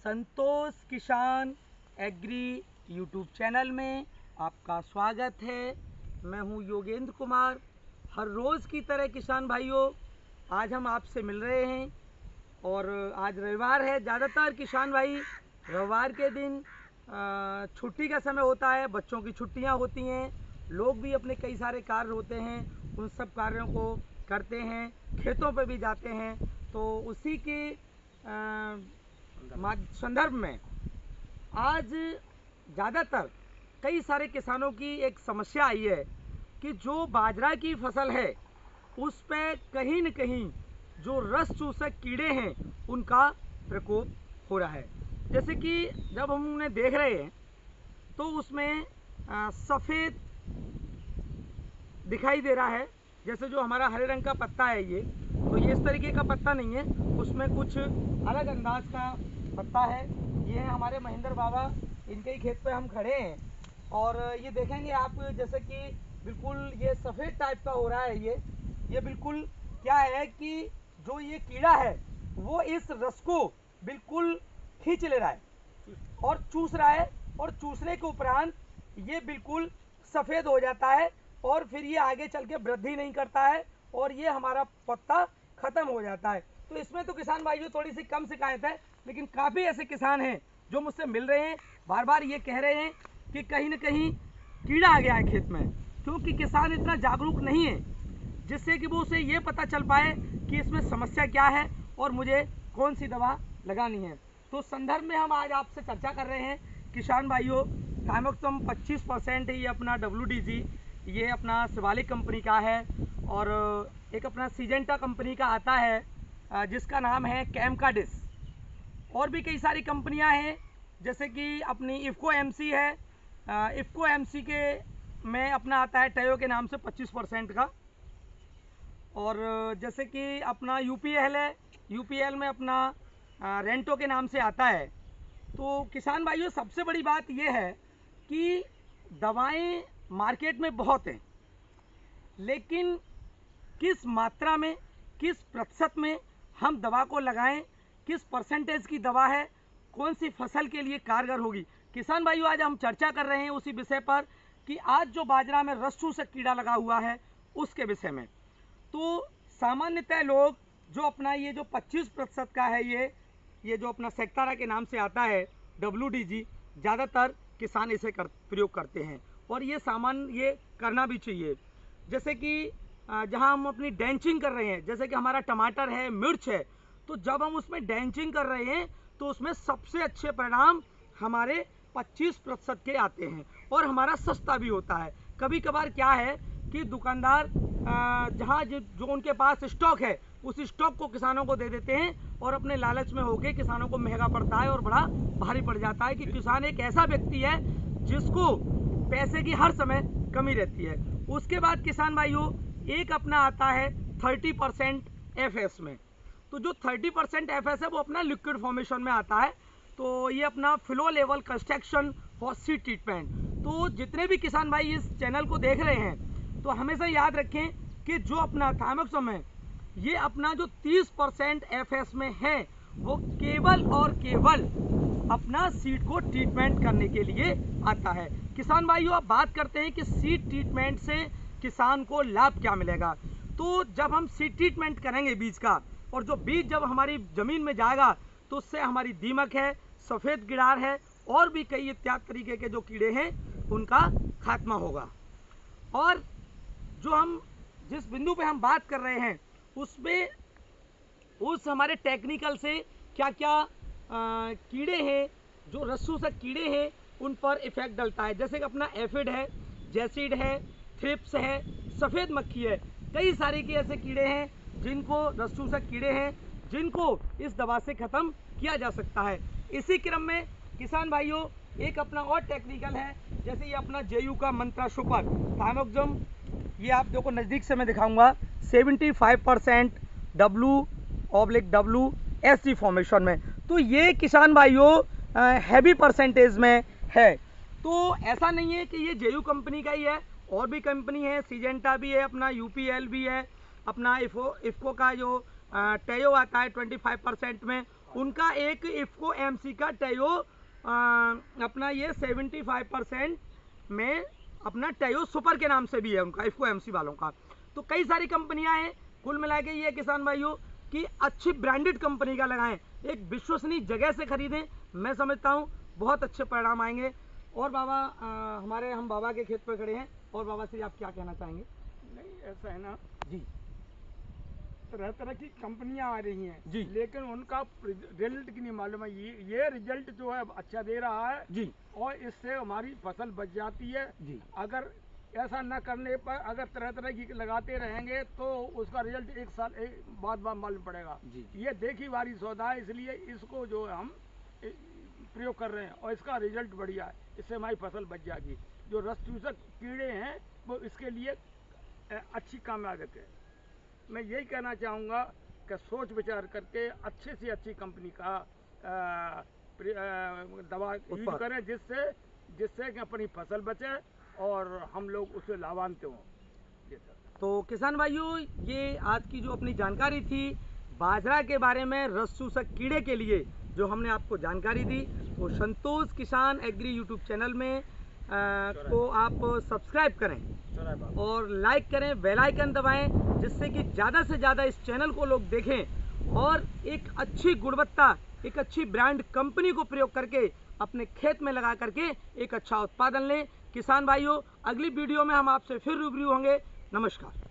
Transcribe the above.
संतोष किसान agree YouTube channel में आपका स्वागत है। मैं हूं योगेंद्र कुमार। हर रोज़ की तरह किसान भाइयों, आज हम आपसे मिल रहे हैं और आज रविवार है। ज़्यादातर किसान भाई रविवार के दिन छुट्टी का समय होता है, बच्चों की छुट्टियां होती हैं, लोग भी अपने कई सारे कार्य होते हैं, उन सब कार्यों को करते हैं, खेतों पे भी जाते हैं। तो उसी के संदर्भ में आज ज़्यादातर कई सारे किसानों की एक समस्या आई है कि जो बाजरा की फसल है उस पे कहीं न कहीं जो रस चूसक कीड़े हैं उनका प्रकोप हो रहा है। जैसे कि जब हम उन्हें देख रहे हैं तो उसमें सफ़ेद दिखाई दे रहा है। जैसे जो हमारा हरे रंग का पत्ता है तो ये इस तरीके का पत्ता नहीं है, उसमें कुछ अलग अंदाज का पत्ता है। ये है हमारे महेंद्र बाबा, इनके ही खेत पे हम खड़े हैं और ये देखेंगे आप, जैसे कि बिल्कुल ये सफ़ेद टाइप का हो रहा है। ये बिल्कुल क्या है कि जो ये कीड़ा है वो इस रस को बिल्कुल खींच ले रहा है और चूस रहा है, और चूसने के उपरांत ये बिल्कुल सफ़ेद हो जाता है और फिर ये आगे चल के वृद्धि नहीं करता है और ये हमारा पत्ता ख़त्म हो जाता है। तो इसमें तो किसान भाइयों थोड़ी सी कम शिकायत है, लेकिन काफ़ी ऐसे किसान हैं जो मुझसे मिल रहे हैं, बार बार ये कह रहे हैं कि कहीं न कहीं कीड़ा आ गया है खेत में, क्योंकि किसान इतना जागरूक नहीं है जिससे कि वो उसे ये पता चल पाए कि इसमें समस्या क्या है और मुझे कौन सी दवा लगानी है। तो संदर्भ में हम आज आपसे चर्चा कर रहे हैं किसान भाइयों। थाइमोक्सम 25% ये अपना WDG, ये अपना शिवालिक कंपनी का है, और एक अपना सिजेंटा कंपनी का आता है जिसका नाम है कैमकाडिस। और भी कई सारी कंपनियां हैं, जैसे कि अपनी इफ़को MC है। इफ़को MC के में अपना आता है टयो के नाम से 25% का, और जैसे कि अपना UPL है, UPL में अपना रेंटो के नाम से आता है। तो किसान भाइयों, सबसे बड़ी बात यह है कि दवाएं मार्केट में बहुत हैं, लेकिन किस मात्रा में, किस प्रतिशत में हम दवा को लगाएं, किस परसेंटेज की दवा है, कौन सी फसल के लिए कारगर होगी। किसान भाइयों, आज हम चर्चा कर रहे हैं उसी विषय पर कि आज जो बाजरा में रस चूसक कीड़ा लगा हुआ है उसके विषय में। तो सामान्यतः लोग जो अपना ये जो 25% का है, ये जो अपना सेक्टारा के नाम से आता है WDG, ज़्यादातर किसान इसे प्रयोग करते हैं और ये ये करना भी चाहिए। जैसे कि जहां हम अपनी डेंचिंग कर रहे हैं, जैसे कि हमारा टमाटर है, मिर्च है, तो जब हम उसमें डेंचिंग कर रहे हैं तो उसमें सबसे अच्छे परिणाम हमारे 25% के आते हैं और हमारा सस्ता भी होता है। कभी कभार क्या है कि दुकानदार जहां जो उनके पास स्टॉक है उस स्टॉक को किसानों को दे देते हैं और अपने लालच में होके किसानों को महंगा पड़ता है और बड़ा भारी पड़ जाता है कि किसान एक ऐसा व्यक्ति है जिसको पैसे की हर समय कमी रहती है। उसके बाद किसान भाइयों, एक अपना आता है 30% FS में। तो जो 30% FS है वो अपना लिक्विड फॉर्मेशन में आता है। तो ये अपना flow level construction for seed treatment. तो जितने भी किसान भाई इस चैनल को देख रहे हैं तो हमेशा याद रखें कि जो अपना थाइमोक्सम है ये अपना जो 30% FS में है वो केवल और केवल अपना सीड को ट्रीटमेंट करने के लिए आता है। किसान भाइयों, आप बात करते हैं कि सीड ट्रीटमेंट से किसान को लाभ क्या मिलेगा। तो जब हम सीड ट्रीटमेंट करेंगे बीज का, और जो बीज जब हमारी ज़मीन में जाएगा तो उससे हमारी दीमक है, सफ़ेद गिडार है और भी कई इत्यादि तरीके के जो कीड़े हैं उनका खात्मा होगा। और जो हम जिस बिंदु पे हम बात कर रहे हैं उसमें उस हमारे टेक्निकल से क्या क्या कीड़े हैं, जो रस चूसक कीड़े हैं, उन पर इफेक्ट डलता है। जैसे कि अपना एफिड है, जैसिड है, थ्रिप्स है, सफ़ेद मक्खी है, कई सारे के ऐसे कीड़े हैं जिनको रस चूसक कीड़े हैं जिनको इस दवा से ख़त्म किया जा सकता है। इसी क्रम में किसान भाइयों, एक अपना और टेक्निकल है, जैसे ये अपना JU का मंत्रा सुपर थाइमोक्सम, ये आप देखो नज़दीक से मैं दिखाऊंगा, 75% W/WSG फॉर्मेशन में। तो ये किसान भाइयों हैवी परसेंटेज में है। तो ऐसा नहीं है कि ये JU कंपनी का ही है, और भी कंपनी है, सिजेंटा भी है, अपना UPL भी है, अपना इफ़को का जो टयो आता है 25% में, उनका एक इफ्को एमसी का टेयो अपना ये 75% में अपना टेयो सुपर के नाम से भी है उनका, इफ्को एमसी वालों का। तो कई सारी कंपनियां हैं, कुल मिला के ये किसान भाइयों कि अच्छी ब्रांडेड कंपनी का लगाएं, एक विश्वसनीय जगह से खरीदें। मैं समझता हूँ बहुत अच्छे परिणाम आएंगे। और बाबा हम बाबा के खेत पर खड़े हैं, और बाबा से आप क्या कहना चाहेंगे? नहीं, ऐसा है ना जी, तरह तरह की कंपनियां आ रही हैं जी, लेकिन उनका रिजल्ट की नहीं मालूम है। ये रिजल्ट जो है अच्छा दे रहा है जी, और इससे हमारी फसल बच जाती है जी। अगर ऐसा न करने पर अगर तरह तरह की लगाते रहेंगे तो उसका रिजल्ट एक साल बाद मालूम पड़ेगा। जी। ये देखी वाली सौदा है, इसलिए इसको जो है हम प्रयोग कर रहे हैं और इसका रिजल्ट बढ़िया है। इससे हमारी फसल बच जाएगी। जो रस चूसक कीड़े हैं वो इसके लिए अच्छी कामयाबी है। मैं यही कहना चाहूँगा कि सोच विचार करके अच्छे से अच्छी कंपनी का दवा यूज करें जिससे कि अपनी फसल बचे और हम लोग उससे लाभान्वित हों। जी सर। तो किसान भाइयों, ये आज की जो अपनी जानकारी थी बाजरा के बारे में, रस चूसक कीड़े के लिए जो हमने आपको जानकारी दी, वो संतोष किसान एग्री यूट्यूब चैनल में को आप सब्सक्राइब करें और लाइक करें, बेल आइकन दबाएं, जिससे कि ज़्यादा से ज़्यादा इस चैनल को लोग देखें और एक अच्छी गुणवत्ता, एक अच्छी ब्रांड कंपनी को प्रयोग करके अपने खेत में लगा करके एक अच्छा उत्पादन लें। किसान भाइयों, अगली वीडियो में हम आपसे फिर रूबरू होंगे। नमस्कार।